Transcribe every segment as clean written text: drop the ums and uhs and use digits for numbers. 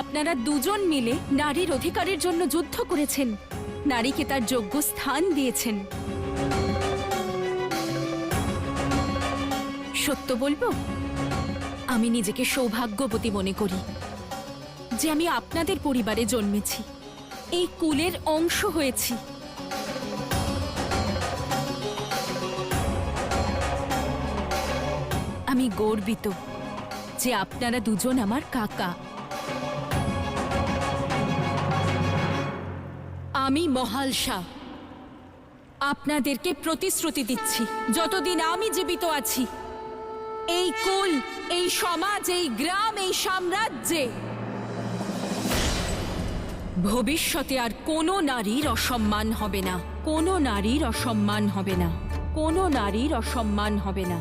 আপনারা দুজন মিলে নারীর অধিকারের জন্য যুদ্ধ করেছেন, নারীকে তার যোগ্য স্থান দিয়েছেন। সত্য বলবো, আমি নিজেকে সৌভাগ্যবতী মনে করি যে আমি আপনাদের পরিবারে জন্মেছি, এই কুলের অংশ হয়েছি। আমি গর্বিত যে আপনারা দুজন আমার কাকা। আমি মহালসা আপনাদেরকে প্রতিশ্রুতি দিচ্ছি, যতদিন আমি জীবিত আছি এই কুল, এই সমাজ, এই গ্রাম, এই সাম্রাজ্যে ভবিষ্যতে আর কোনো নারীর অসম্মান হবে না, কোনো নারীর অসম্মান হবে না, কোনো নারীর অসম্মান হবে না।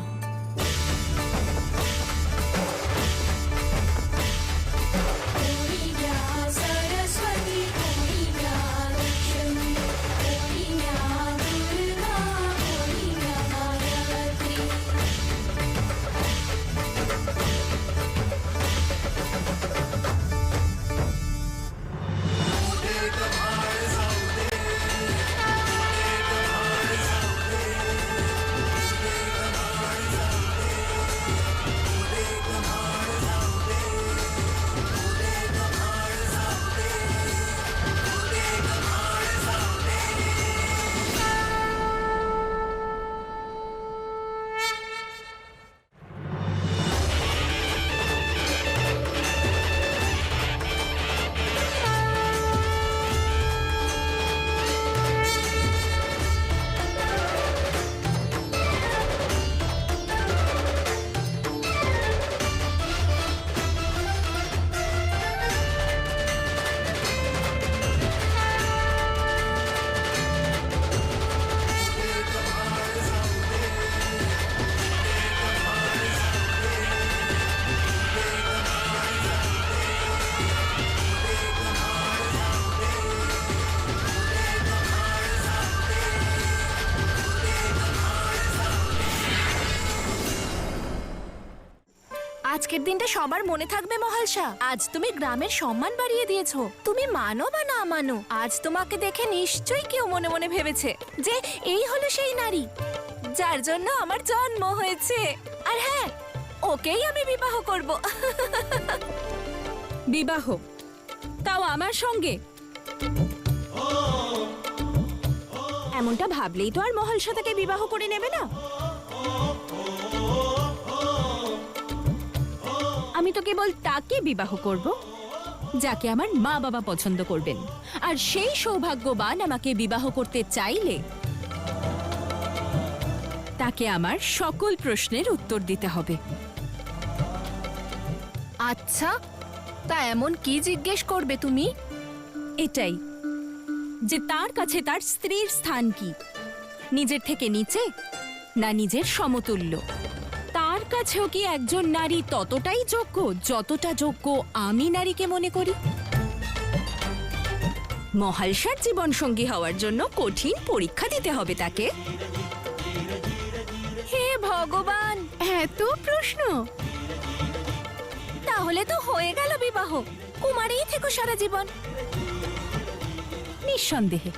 আজকের দিনটা সবার মনে থাকবে মহালসা। আজ তুমি গ্রামের সম্মান বাড়িয়ে দিয়েছো। তুমি মানো বা না মানো, আজ তোমাকে দেখে নিশ্চয়ই কেউ মনে মনে ভেবেছে যে এই হলো সেই নারী যার জন্য আমার জন্ম হয়েছে। আর হ্যাঁ, ওকেই আমি বিবাহ করব। বিবাহ? তাও আমার সঙ্গে? এমনটা ভাবলেই তো আর মহালসা তাকে বিবাহ করে নেবে না। আমি তো কেবল তাকে বিবাহ করব যাকে আমার মা বাবা পছন্দ করবেন, আর সেই সৌভাগ্যবান আমাকে বিবাহ করতে চাইলে তাকে আমার সকল প্রশ্নের উত্তর দিতে হবে। আচ্ছা, তা এমন কি জিজ্ঞেস করবে তুমি? এটাই যে তার কাছে তার স্ত্রীর স্থান কি, নিজের থেকে নিচে না নিজের সমতুল্য? তার কাছেও কি একজন নারী ততটাই যোগ্য যতটা যোগ্য আমি নারীকে মনে করি? মহালসার জীবন সঙ্গী হওয়ার জন্য কঠিন পরীক্ষা দিতে হবে তাকে। হে ভগবান, এত প্রশ্ন! তাহলে তো হয়ে গেল বিবাহ। কুমারীই থেকো সারা জীবন। নিঃসন্দেহে।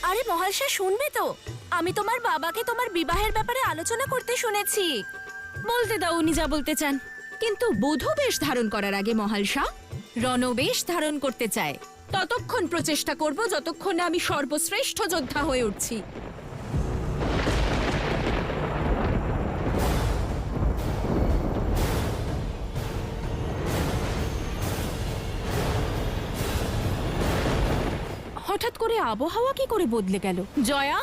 আরে মহালসা, শুনবে তো? আমি তোমার বাবাকে তোমার বিবাহের ব্যাপারে আলোচনা করতে শুনেছি। বলতে দাও উনি যা বলতে চান, কিন্তু বধূ বেশ ধারণ করার আগে মহালসা রণবেশ ধারণ করতে চায়। ততক্ষণ প্রচেষ্টা করব যতক্ষণ না আমি সর্বশ্রেষ্ঠ যোদ্ধা হয়ে উঠছি। হঠাৎ করে আবহাওয়া কি করে বদলে গেল? জয়া,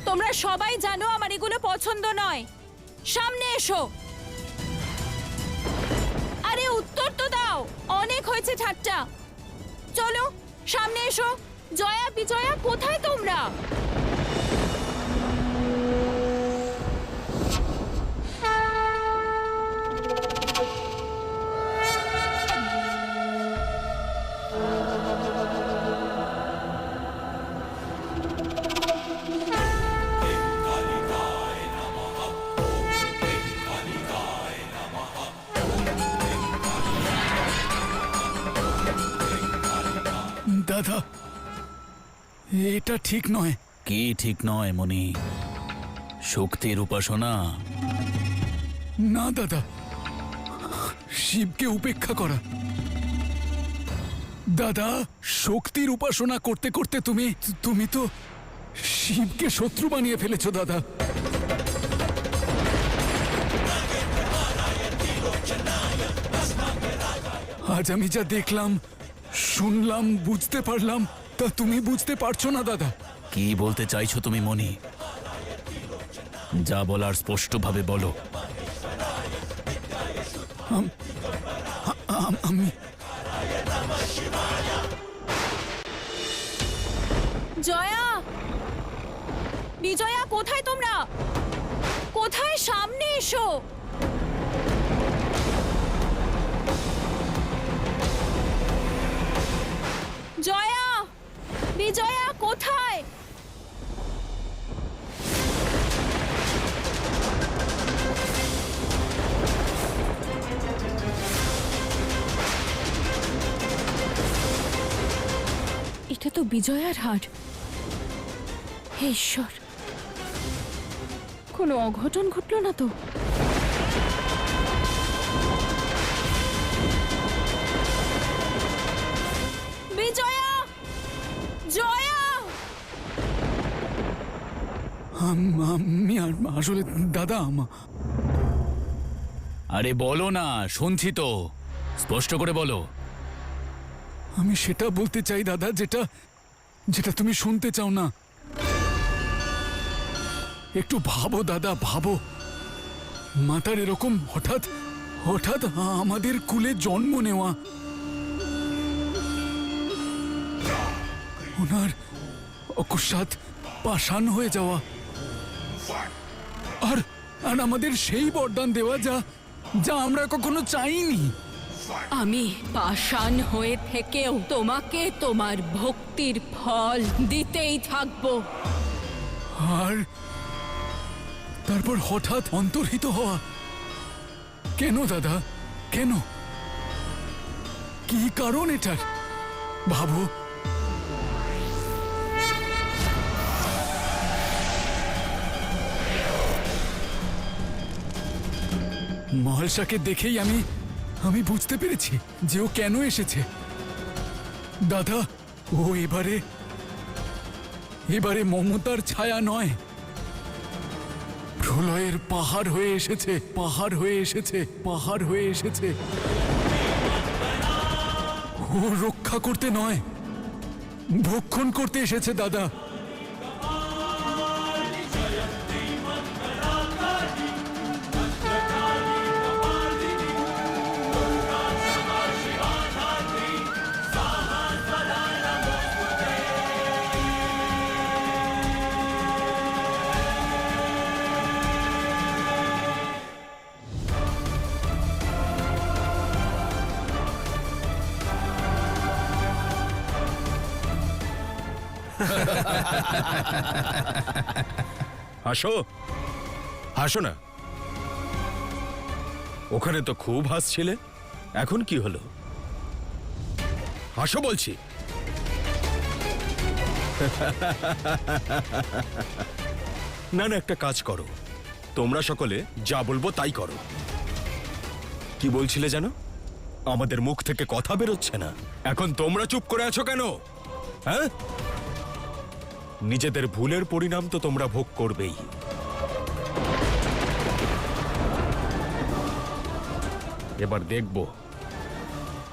তোমরা সবাই জানো আমার এগুলো পছন্দ নয়। সামনে এসো। আরে উত্তর তো দাও, অনেক হয়েছে ঠাট্টা। চলো সামনে এসো। জয়া, বিজয়া, কোথায় তোমরা? দাদা, এটা ঠিক নয়। কি ঠিক নয় মনি? শক্তির উপাসনা? না দাদা, শিবকে উপেক্ষা করা। দাদা, শক্তির উপাসনা করতে করতে তুমি তো শিবকে শত্রু বানিয়ে ফেলেছো দাদা। আজ আমি যা দেখলাম, শুনলাম, বুঝতে পারলাম, তা তুমি বুঝতে পারছো না দাদা। কি বলতে চাইছো তুমি মনি? যা বলার স্পষ্টভাবে বলো। আমি জয়া, বিজয়া, কোথায় তোমরা? কোথায়? সামনে এসো। জয়া, বিজয়া, কোথায়? এটা তো বিজয়ার হাট। হে ঈশ্বর, কোনো অঘটন ঘটলো না তো? বিজয়া, জয়া! আমি আসলে দাদা, আরে বলো না, শুনছি তো, স্পষ্ট করে বলো। আমি সেটা বলতে চাই দাদা, যেটা যেটা তুমি শুনতে চাও না। একটু ভাবো দাদা, ভাবো। মাতার এরকম হঠাৎ হঠাৎ আমাদের কুলে জন্ম নেওয়া, ওনার অকস্মাৎ পাষাণ হয়ে যাওয়া, আর আর আমাদের সেই বরদান দেওয়া যা যা আমরা কখনো চাইনি। আমি পাষাণ হয়ে থেকেও তোমাকে তোমার ভক্তির ফল দিতেই থাকবো। আর তারপর হঠাৎ অন্তর্হিত হওয়া, কেন দাদা, কেন? কি কারণ এটার? ভাবো। মহালসাকে দেখেই আমি বুঝতে পেরেছি যে ও কেন এসেছে। দাদা, ও এবারে মমতার ছায়া নয়, প্রলয়ের পাহাড় হয়ে এসেছে, পাহাড় হয়ে এসেছে, পাহাড় হয়ে এসেছে। ও রক্ষা করতে নয়, ভক্ষণ করতে এসেছে দাদা। হাসো, হাসো না। ওখানে তো খুব হাসছিলে, এখন কি হলো? হাসো বলছি। না না, একটা কাজ করো, তোমরা সকলে যা বলবো তাই করো। কি বলছিলে জানো? আমাদের মুখ থেকে কথা বেরোচ্ছে না। এখন তোমরা চুপ করে আছো কেন? হ্যাঁ, নিজেদের ভুলের পরিণাম তো তোমরা ভোগ করবেই। এবার দেখব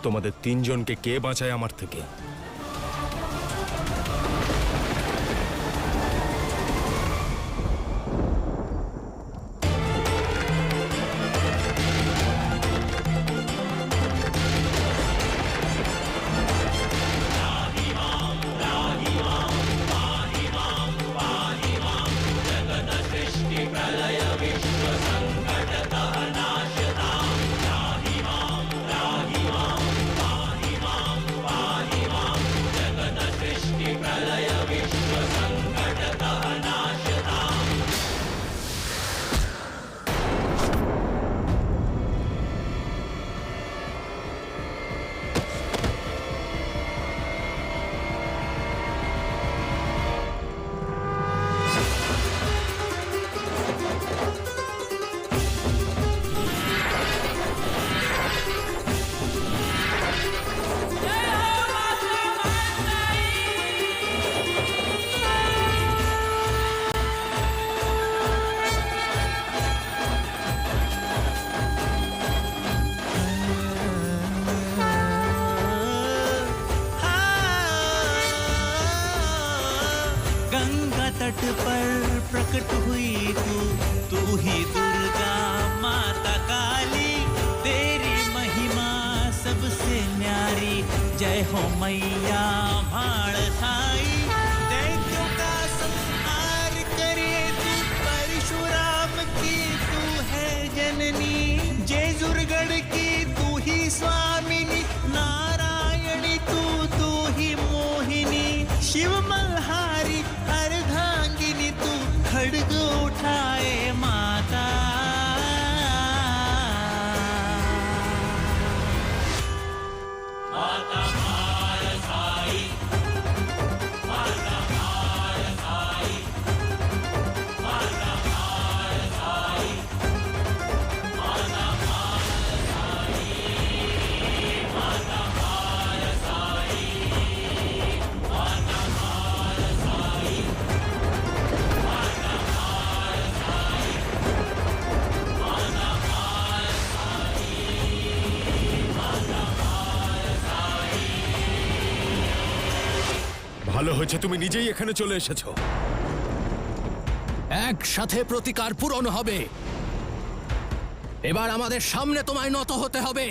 তোমাদের তিনজনকে কে বাঁচায় আমার থেকে। जय हो मैया भाड़ खाई दैत्यों का संहार करे तू परशुराम की तू है जननी जय दुर्गढ़ की तू ही स्वामिनी नारायणी तू ही मोहिनी शिव मल्हारी अर्धांगिनी तू खड्ग उठाए माता ভালো হয়েছে তুমি নিজেই এখানে চলে এসেছো। একসাথে প্রতিকার পূরণ হবে। এবার আমাদের সামনে তোমায় নত হতে হবে।